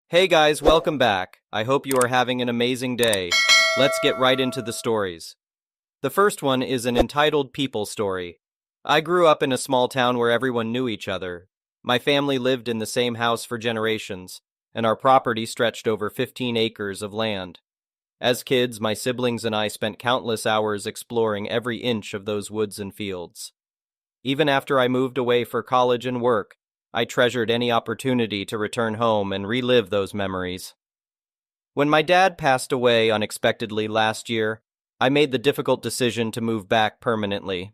Hey guys, welcome back. I hope you are having an amazing day. Let's get right into the stories. The first one is an entitled People story. I grew up in a small town where everyone knew each other. My family lived in the same house for generations, and our property stretched over 15 acres of land. As kids, my siblings and I spent countless hours exploring every inch of those woods and fields. Even after I moved away for college and work, I treasured any opportunity to return home and relive those memories. When my dad passed away unexpectedly last year, I made the difficult decision to move back permanently.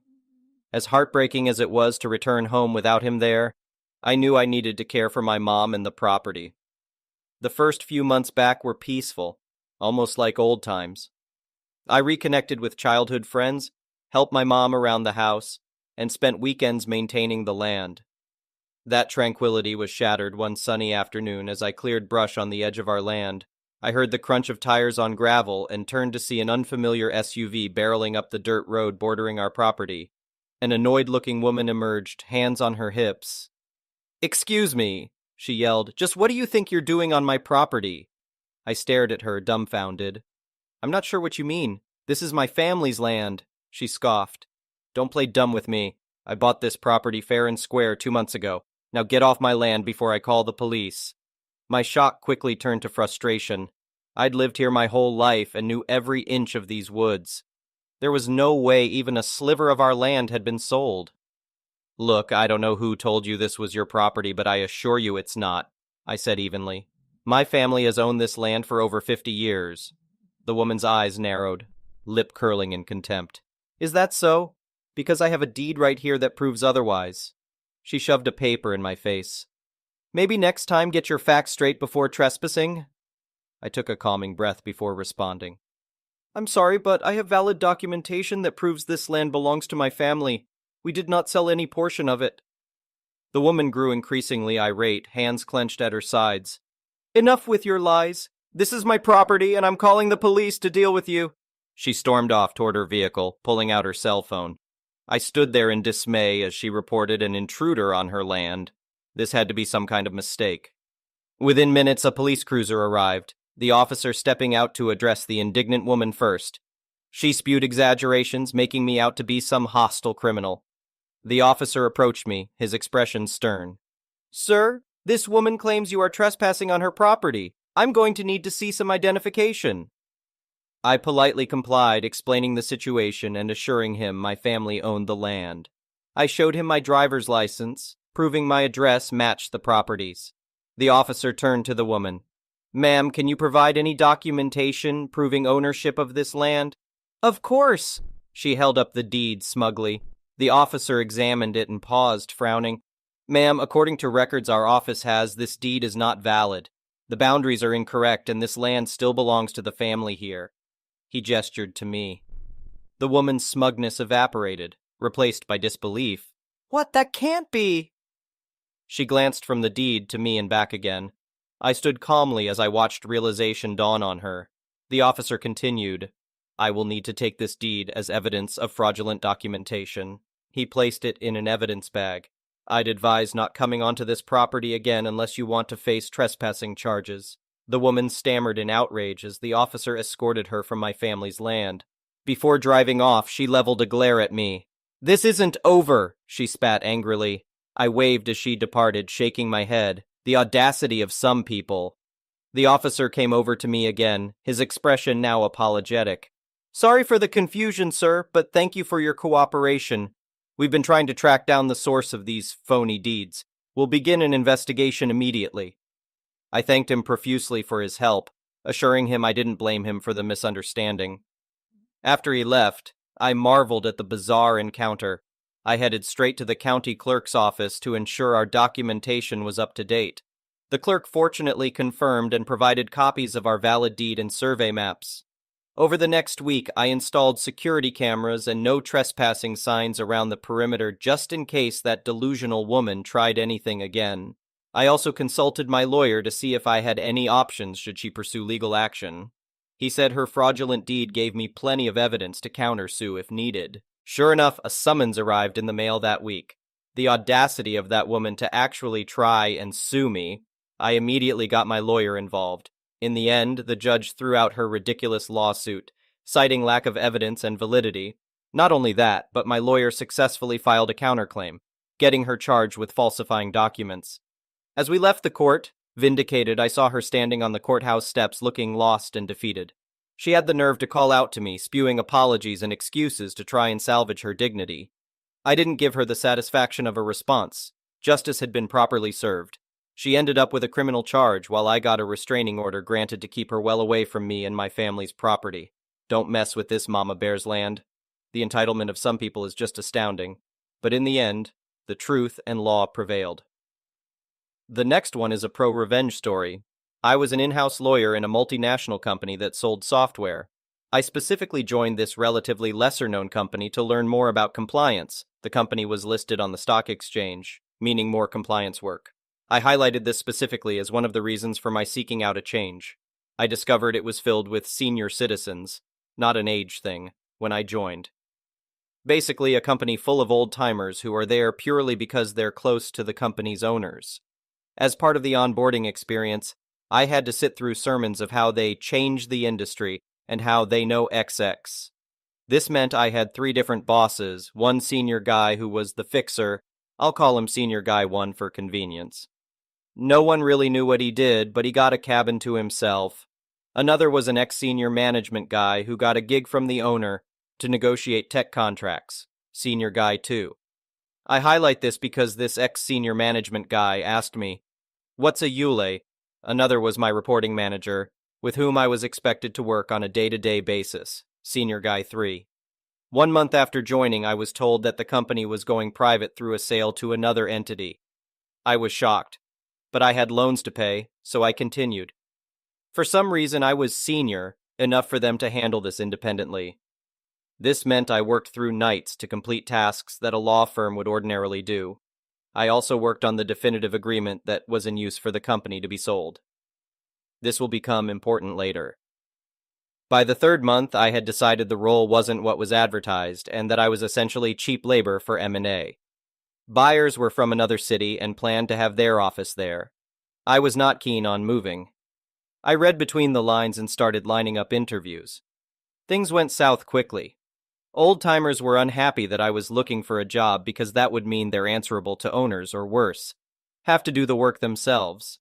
As heartbreaking as it was to return home without him there, I knew I needed to care for my mom and the property. The first few months back were peaceful, almost like old times. I reconnected with childhood friends, helped my mom around the house, and spent weekends maintaining the land. That tranquility was shattered one sunny afternoon as I cleared brush on the edge of our land. I heard the crunch of tires on gravel and turned to see an unfamiliar SUV barreling up the dirt road bordering our property. An annoyed-looking woman emerged, hands on her hips. "Excuse me," she yelled. "Just what do you think you're doing on my property?" I stared at her, dumbfounded. "I'm not sure what you mean. This is my family's land," she scoffed. "Don't play dumb with me. I bought this property fair and square 2 months ago. Now get off my land before I call the police." My shock quickly turned to frustration. I'd lived here my whole life and knew every inch of these woods. There was no way even a sliver of our land had been sold. "Look, I don't know who told you this was your property, but I assure you it's not," I said evenly. "My family has owned this land for over 50 years. The woman's eyes narrowed, lip curling in contempt. "Is that so? Because I have a deed right here that proves otherwise." She shoved a paper in my face. "Maybe next time get your facts straight before trespassing?" I took a calming breath before responding. "I'm sorry, but I have valid documentation that proves this land belongs to my family. We did not sell any portion of it." The woman grew increasingly irate, hands clenched at her sides. "Enough with your lies. This is my property, and I'm calling the police to deal with you." She stormed off toward her vehicle, pulling out her cell phone. I stood there in dismay as she reported an intruder on her land. This had to be some kind of mistake. Within minutes, a police cruiser arrived, the officer stepping out to address the indignant woman first. She spewed exaggerations, making me out to be some hostile criminal. The officer approached me, his expression stern. "Sir, this woman claims you are trespassing on her property. I'm going to need to see some identification." I politely complied, explaining the situation and assuring him my family owned the land. I showed him my driver's license, proving my address matched the property's. The officer turned to the woman. "Ma'am, can you provide any documentation proving ownership of this land?" "Of course." She held up the deed smugly. The officer examined it and paused, frowning. "Ma'am, according to records our office has, this deed is not valid. The boundaries are incorrect and this land still belongs to the family here." He gestured to me. The woman's smugness evaporated, replaced by disbelief. "What? That can't be!" She glanced from the deed to me and back again. I stood calmly as I watched realization dawn on her. The officer continued, "I will need to take this deed as evidence of fraudulent documentation." He placed it in an evidence bag. "I'd advise not coming onto this property again unless you want to face trespassing charges." The woman stammered in outrage as the officer escorted her from my family's land. Before driving off, she leveled a glare at me. "This isn't over," she spat angrily. I waved as she departed, shaking my head. The audacity of some people. The officer came over to me again, his expression now apologetic. "Sorry for the confusion, sir, but thank you for your cooperation. We've been trying to track down the source of these phony deeds. We'll begin an investigation immediately." I thanked him profusely for his help, assuring him I didn't blame him for the misunderstanding. After he left, I marveled at the bizarre encounter. I headed straight to the county clerk's office to ensure our documentation was up to date. The clerk fortunately confirmed and provided copies of our valid deed and survey maps. Over the next week, I installed security cameras and no trespassing signs around the perimeter just in case that delusional woman tried anything again. I also consulted my lawyer to see if I had any options should she pursue legal action. He said her fraudulent deed gave me plenty of evidence to countersue if needed. Sure enough, a summons arrived in the mail that week. The audacity of that woman to actually try and sue me. I immediately got my lawyer involved. In the end, the judge threw out her ridiculous lawsuit, citing lack of evidence and validity. Not only that, but my lawyer successfully filed a counterclaim, getting her charged with falsifying documents. As we left the court, vindicated, I saw her standing on the courthouse steps looking lost and defeated. She had the nerve to call out to me, spewing apologies and excuses to try and salvage her dignity. I didn't give her the satisfaction of a response. Justice had been properly served. She ended up with a criminal charge while I got a restraining order granted to keep her well away from me and my family's property. Don't mess with this, Mama Bear's land. The entitlement of some people is just astounding. But in the end, the truth and law prevailed. The next one is a pro-revenge story. I was an in-house lawyer in a multinational company that sold software. I specifically joined this relatively lesser-known company to learn more about compliance. The company was listed on the stock exchange, meaning more compliance work. I highlighted this specifically as one of the reasons for my seeking out a change. I discovered it was filled with senior citizens, not an age thing, when I joined. Basically, a company full of old-timers who are there purely because they're close to the company's owners. As part of the onboarding experience, I had to sit through sermons of how they changed the industry and how they know XX. This meant I had 3 different bosses, one senior guy who was the fixer. I'll call him Senior Guy 1 for convenience. No one really knew what he did, but he got a cabin to himself. Another was an ex-senior management guy who got a gig from the owner to negotiate tech contracts, Senior Guy 2. I highlight this because this ex-senior management guy asked me, "What's a EULA?" Another was my reporting manager, with whom I was expected to work on a day-to-day basis, Senior Guy 3. 1 month after joining, I was told that the company was going private through a sale to another entity. I was shocked, but I had loans to pay, so I continued. For some reason, I was senior enough for them to handle this independently. This meant I worked through nights to complete tasks that a law firm would ordinarily do. I also worked on the definitive agreement that was in use for the company to be sold. This will become important later. By the 3rd month, I had decided the role wasn't what was advertised and that I was essentially cheap labor for M&A. Buyers were from another city and planned to have their office there. I was not keen on moving. I read between the lines and started lining up interviews. Things went south quickly. Old-timers were unhappy that I was looking for a job because that would mean they're answerable to owners or worse, have to do the work themselves.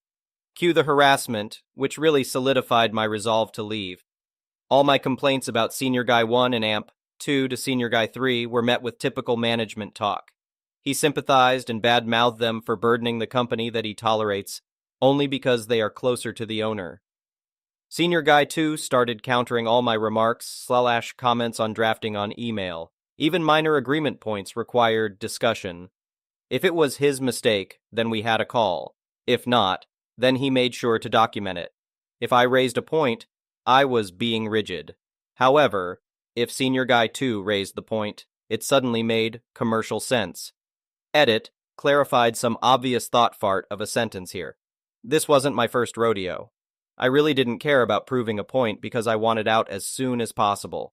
Cue the harassment, which really solidified my resolve to leave. All my complaints about Senior Guy 1 and AMP 2 to Senior Guy 3 were met with typical management talk. He sympathized and bad-mouthed them for burdening the company that he tolerates, only because they are closer to the owner. Senior Guy 2 started countering all my remarks / comments on drafting on email. Even minor agreement points required discussion. If it was his mistake, then we had a call. If not, then he made sure to document it. If I raised a point, I was being rigid. However, if Senior Guy 2 raised the point, it suddenly made commercial sense. Edit, clarified some obvious thought fart of a sentence here. This wasn't my first rodeo. I really didn't care about proving a point because I wanted out as soon as possible.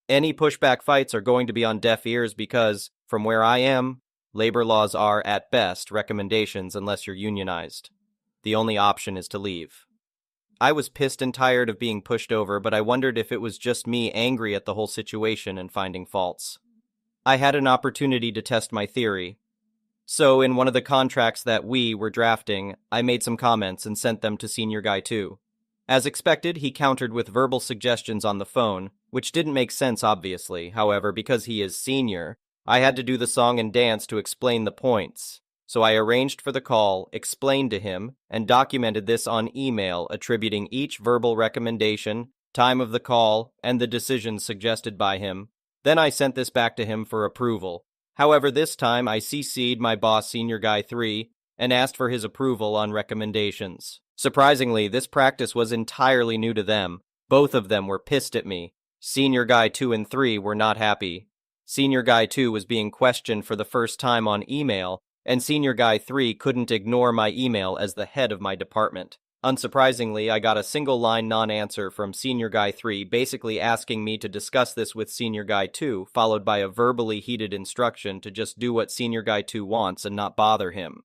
Any pushback fights are going to be on deaf ears because, from where I am, labor laws are, at best, recommendations unless you're unionized. The only option is to leave. I was pissed and tired of being pushed over, but I wondered if it was just me angry at the whole situation and finding faults. I had an opportunity to test my theory. So, in one of the contracts that we were drafting, I made some comments and sent them to Senior Guy 2. As expected, he countered with verbal suggestions on the phone, which didn't make sense obviously. However, because he is senior, I had to do the song and dance to explain the points. So I arranged for the call, explained to him, and documented this on email, attributing each verbal recommendation, time of the call, and the decisions suggested by him. Then I sent this back to him for approval. However, this time I CC'd my boss Senior Guy 3 and asked for his approval on recommendations. Surprisingly, this practice was entirely new to them. Both of them were pissed at me. Senior Guy 2 and 3 were not happy. Senior Guy 2 was being questioned for the first time on email, and Senior Guy 3 couldn't ignore my email as the head of my department. Unsurprisingly, I got a single-line non-answer from Senior Guy 3 basically asking me to discuss this with Senior Guy 2, followed by a verbally heated instruction to just do what Senior Guy 2 wants and not bother him.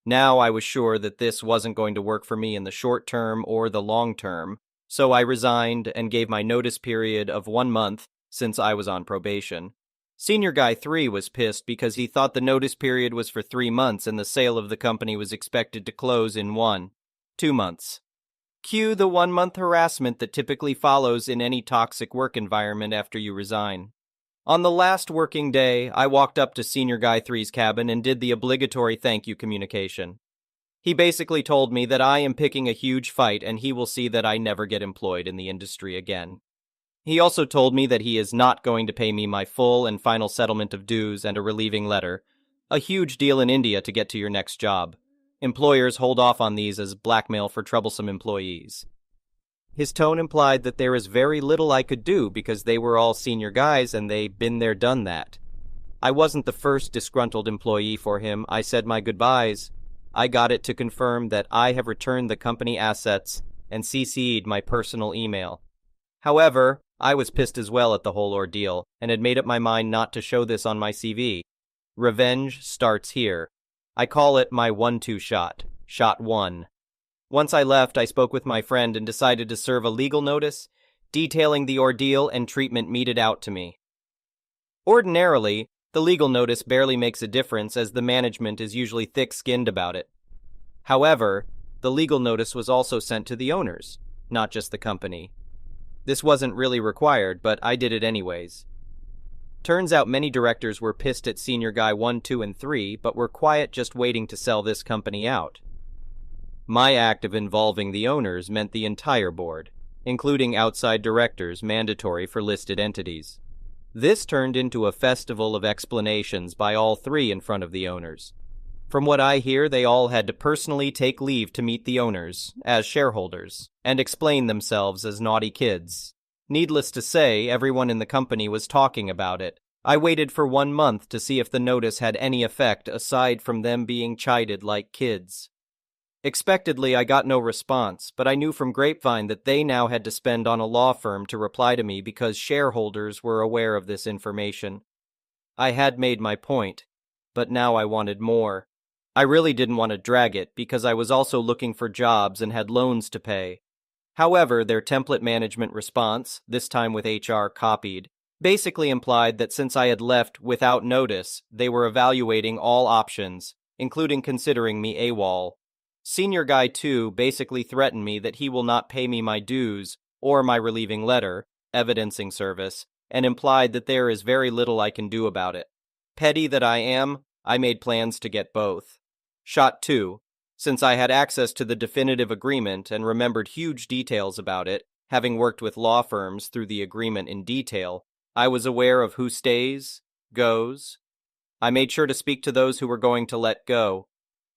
Now I was sure that this wasn't going to work for me in the short term or the long term, so I resigned and gave my notice period of 1 month since I was on probation. Senior Guy 3 was pissed because he thought the notice period was for 3 months and the sale of the company was expected to close in 2 months. Cue the 1 month harassment that typically follows in any toxic work environment after you resign. On the last working day, I walked up to Senior Guy 3's cabin and did the obligatory thank you communication. He basically told me that I am picking a huge fight and he will see that I never get employed in the industry again. He also told me that he is not going to pay me my full and final settlement of dues and a relieving letter, a huge deal in India to get to your next job. Employers hold off on these as blackmail for troublesome employees. His tone implied that there is very little I could do because they were all senior guys and they'd been there, done that. I wasn't the first disgruntled employee for him. I said my goodbyes. I got it to confirm that I have returned the company assets and CC'd my personal email. However, I was pissed as well at the whole ordeal and had made up my mind not to show this on my CV. Revenge starts here. I call it my 1-2 shot. Shot 1. Once I left, I spoke with my friend and decided to serve a legal notice detailing the ordeal and treatment meted out to me. Ordinarily, the legal notice barely makes a difference as the management is usually thick-skinned about it. However, the legal notice was also sent to the owners, not just the company. This wasn't really required, but I did it anyways. Turns out many directors were pissed at Senior Guy 1, 2, and 3, but were quiet just waiting to sell this company out. My act of involving the owners meant the entire board, including outside directors mandatory for listed entities. This turned into a festival of explanations by all three in front of the owners. From what I hear, they all had to personally take leave to meet the owners, as shareholders, and explain themselves as naughty kids. Needless to say, everyone in the company was talking about it. I waited for 1 month to see if the notice had any effect aside from them being chided like kids. Expectedly, I got no response, but I knew from grapevine that they now had to spend on a law firm to reply to me because shareholders were aware of this information. I had made my point, but now I wanted more. I really didn't want to drag it because I was also looking for jobs and had loans to pay. However, their template management response, this time with HR copied, basically implied that since I had left without notice, they were evaluating all options, including considering me AWOL. Senior Guy 2 basically threatened me that he will not pay me my dues or my relieving letter, evidencing service, and implied that there is very little I can do about it. Petty that I am, I made plans to get both. Shot 2. Since I had access to the definitive agreement and remembered huge details about it, having worked with law firms through the agreement in detail, I was aware of who stays, goes. I made sure to speak to those who were going to let go.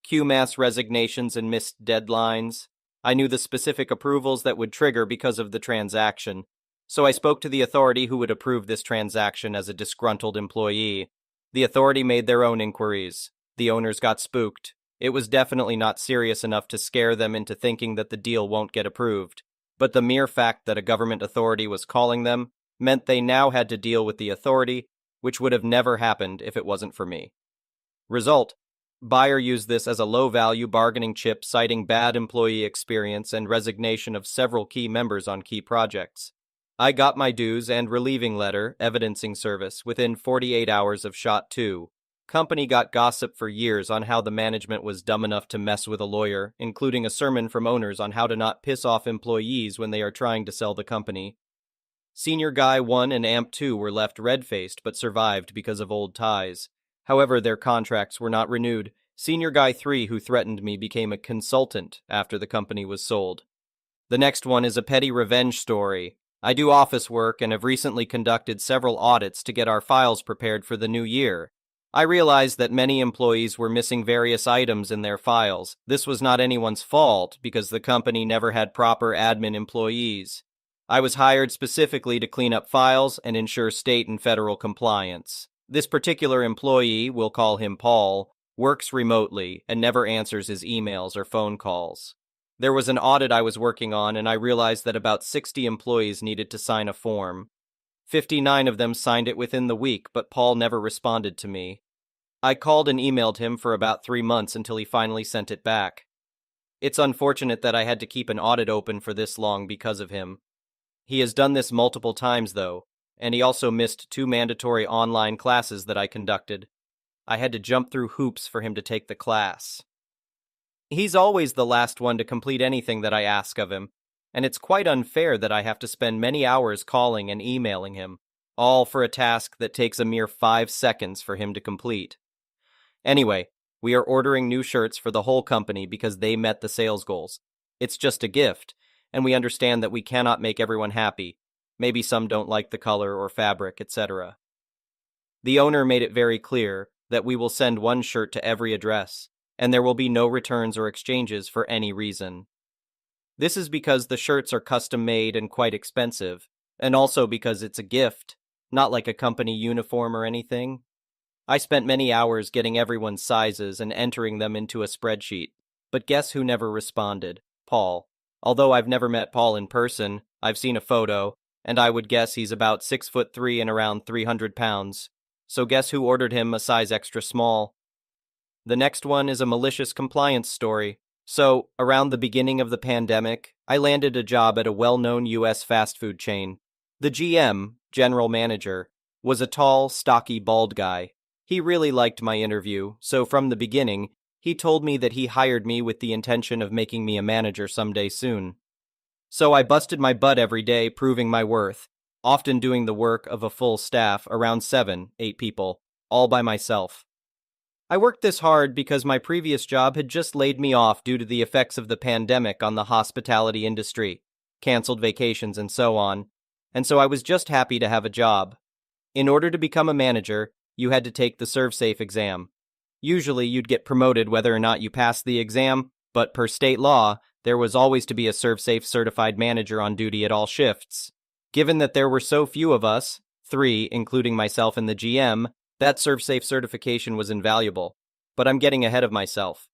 Cue mass resignations and missed deadlines. I knew the specific approvals that would trigger because of the transaction, so I spoke to the authority who would approve this transaction as a disgruntled employee. The authority made their own inquiries. The owners got spooked. It was definitely not serious enough to scare them into thinking that the deal won't get approved, but the mere fact that a government authority was calling them meant they now had to deal with the authority, which would have never happened if it wasn't for me. Result: buyer used this as a low-value bargaining chip, citing bad employee experience and resignation of several key members on key projects. I got my dues and relieving letter, evidencing service, within 48 hours of Shot 2. Company got gossip for years on how the management was dumb enough to mess with a lawyer, including a sermon from owners on how to not piss off employees when they are trying to sell the company. Senior Guy 1 and AMP 2 were left red-faced but survived because of old ties. However, their contracts were not renewed. Senior Guy 3, who threatened me, became a consultant after the company was sold. The next one is a petty revenge story. I do office work and have recently conducted several audits to get our files prepared for the new year. I realized that many employees were missing various items in their files. This was not anyone's fault because the company never had proper admin employees. I was hired specifically to clean up files and ensure state and federal compliance. This particular employee, we'll call him Paul, works remotely and never answers his emails or phone calls. There was an audit I was working on and I realized that about 60 employees needed to sign a form. 59 of them signed it within the week, but Paul never responded to me. I called and emailed him for about 3 months until he finally sent it back. It's unfortunate that I had to keep an audit open for this long because of him. He has done this multiple times, though, and he also missed 2 mandatory online classes that I conducted. I had to jump through hoops for him to take the class. He's always the last one to complete anything that I ask of him, and it's quite unfair that I have to spend many hours calling and emailing him, all for a task that takes a mere 5 seconds for him to complete. Anyway, we are ordering new shirts for the whole company because they met the sales goals. It's just a gift, and we understand that we cannot make everyone happy. Maybe some don't like the color or fabric, etc. The owner made it very clear that we will send one shirt to every address, and there will be no returns or exchanges for any reason. This is because the shirts are custom made and quite expensive, and also because it's a gift, not like a company uniform or anything. I spent many hours getting everyone's sizes and entering them into a spreadsheet, but guess who never responded? Paul. Although I've never met Paul in person, I've seen a photo, and I would guess he's about 6'3" and around 300 pounds. So guess who ordered him a size extra small? The next one is a malicious compliance story. So, around the beginning of the pandemic, I landed a job at a well-known US fast food chain. The GM, general manager, was a tall, stocky, bald guy. He really liked my interview, so from the beginning, he told me that he hired me with the intention of making me a manager someday soon. So I busted my butt every day proving my worth, often doing the work of a full staff, around 8 people, all by myself. I worked this hard because my previous job had just laid me off due to the effects of the pandemic on the hospitality industry, canceled vacations and so on, and so I was just happy to have a job. In order to become a manager, you had to take the ServSafe exam. Usually you'd get promoted whether or not you passed the exam, but per state law, there was always to be a ServSafe certified manager on duty at all shifts. Given that there were so few of us, 3, including myself and the GM, that ServSafe certification was invaluable. But I'm getting ahead of myself.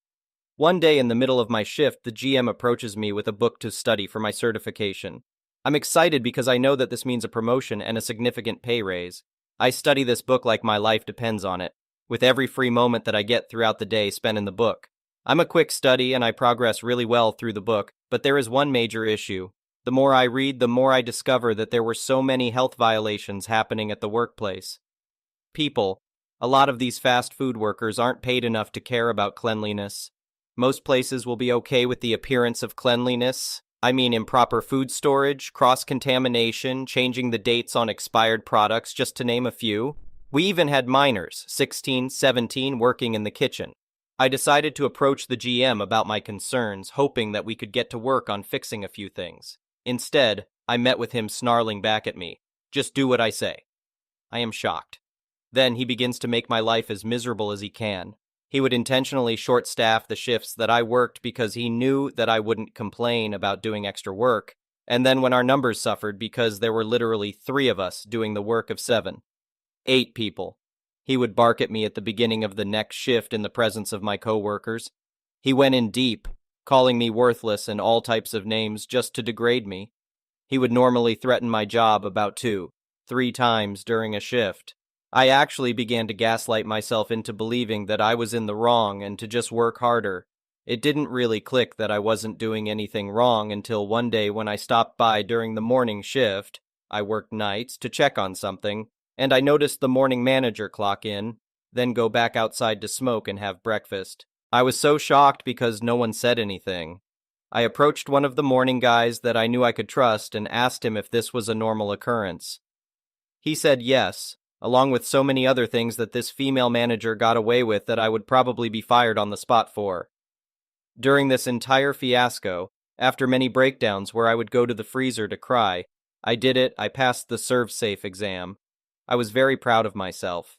One day in the middle of my shift, the GM approaches me with a book to study for my certification. I'm excited because I know that this means a promotion and a significant pay raise. I study this book like my life depends on it, with every free moment that I get throughout the day spent in the book. I'm a quick study and I progress really well through the book, but there is one major issue. The more I read, the more I discover that there were so many health violations happening at the workplace. People, a lot of these fast food workers aren't paid enough to care about cleanliness. Most places will be okay with the appearance of cleanliness. I mean improper food storage, cross-contamination, changing the dates on expired products, just to name a few. We even had minors, 16, 17, working in the kitchen. I decided to approach the GM about my concerns, hoping that we could get to work on fixing a few things. Instead, I met with him snarling back at me. Just do what I say. I am shocked. Then he begins to make my life as miserable as he can. He would intentionally short-staff the shifts that I worked because he knew that I wouldn't complain about doing extra work, and then when our numbers suffered because there were literally 3 of us doing the work of 7, 8 people, he would bark at me at the beginning of the next shift in the presence of my co-workers. He went in deep, calling me worthless and all types of names just to degrade me. He would normally threaten my job about 2, 3 times during a shift. I actually began to gaslight myself into believing that I was in the wrong and to just work harder. It didn't really click that I wasn't doing anything wrong until one day when I stopped by during the morning shift. I worked nights to check on something, and I noticed the morning manager clock in, then go back outside to smoke and have breakfast. I was so shocked because no one said anything. I approached one of the morning guys that I knew I could trust and asked him if this was a normal occurrence. He said yes, along with so many other things that this female manager got away with that I would probably be fired on the spot for. During this entire fiasco, after many breakdowns where I would go to the freezer to cry, I did it. I passed the ServSafe exam. I was very proud of myself.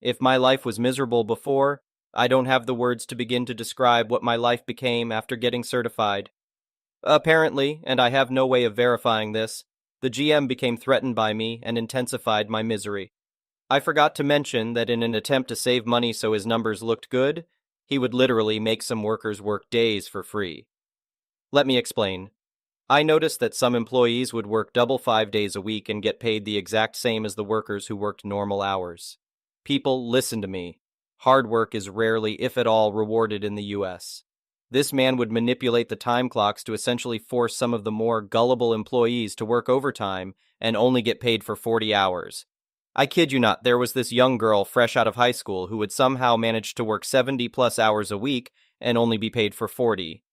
If my life was miserable before, I don't have the words to begin to describe what my life became after getting certified. Apparently, and I have no way of verifying this, the GM became threatened by me and intensified my misery. I forgot to mention that in an attempt to save money so his numbers looked good, he would literally make some workers work days for free. Let me explain. I noticed that some employees would work double 5 days a week and get paid the exact same as the workers who worked normal hours. People, listen to me. Hard work is rarely, if at all, rewarded in the US. This man would manipulate the time clocks to essentially force some of the more gullible employees to work overtime and only get paid for 40 hours. I kid you not, there was this young girl fresh out of high school who would somehow manage to work 70 plus hours a week and only be paid for 40.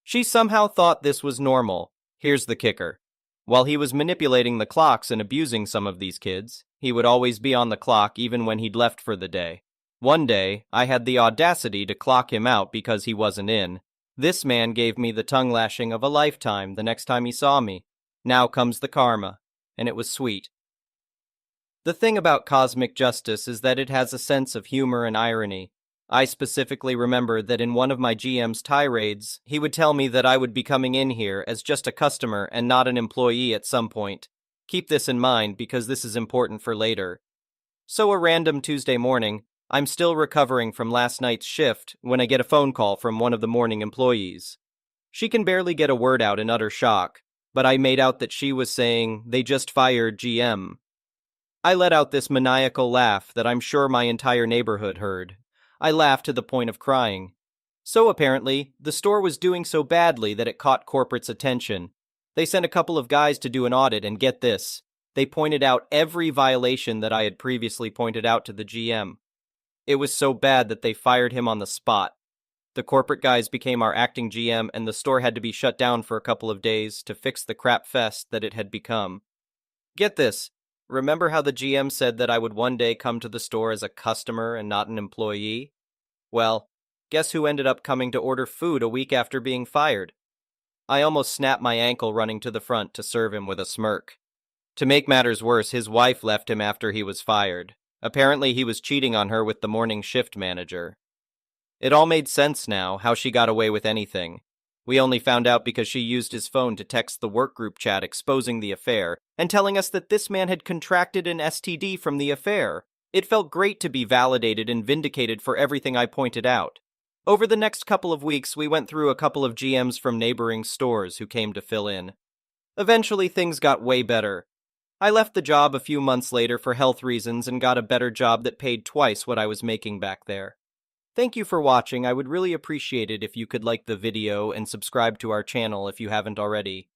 She somehow thought this was normal. Here's the kicker. While he was manipulating the clocks and abusing some of these kids, he would always be on the clock even when he'd left for the day. One day, I had the audacity to clock him out because he wasn't in. This man gave me the tongue lashing of a lifetime the next time he saw me. Now comes the karma, and it was sweet. The thing about cosmic justice is that it has a sense of humor and irony. I specifically remember that in one of my GM's tirades, he would tell me that I would be coming in here as just a customer and not an employee at some point. Keep this in mind because this is important for later. So a random Tuesday morning, I'm still recovering from last night's shift when I get a phone call from one of the morning employees. She can barely get a word out in utter shock, but I made out that she was saying, "They just fired GM." I let out this maniacal laugh that I'm sure my entire neighborhood heard. I laughed to the point of crying. So apparently, the store was doing so badly that it caught corporate's attention. They sent a couple of guys to do an audit, and get this, they pointed out every violation that I had previously pointed out to the GM. It was so bad that they fired him on the spot. The corporate guys became our acting GM, and the store had to be shut down for a couple of days to fix the crap fest that it had become. Get this. Remember how the GM said that I would one day come to the store as a customer and not an employee? Well, guess who ended up coming to order food a week after being fired? I almost snapped my ankle running to the front to serve him with a smirk. To make matters worse, his wife left him after he was fired. Apparently he was cheating on her with the morning shift manager. It all made sense now, how she got away with anything. We only found out because she used his phone to text the work group chat exposing the affair and telling us that this man had contracted an STD from the affair. It felt great to be validated and vindicated for everything I pointed out. Over the next couple of weeks, we went through a couple of GMs from neighboring stores who came to fill in. Eventually, things got way better. I left the job a few months later for health reasons and got a better job that paid twice what I was making back there. Thank you for watching. I would really appreciate it if you could like the video and subscribe to our channel if you haven't already.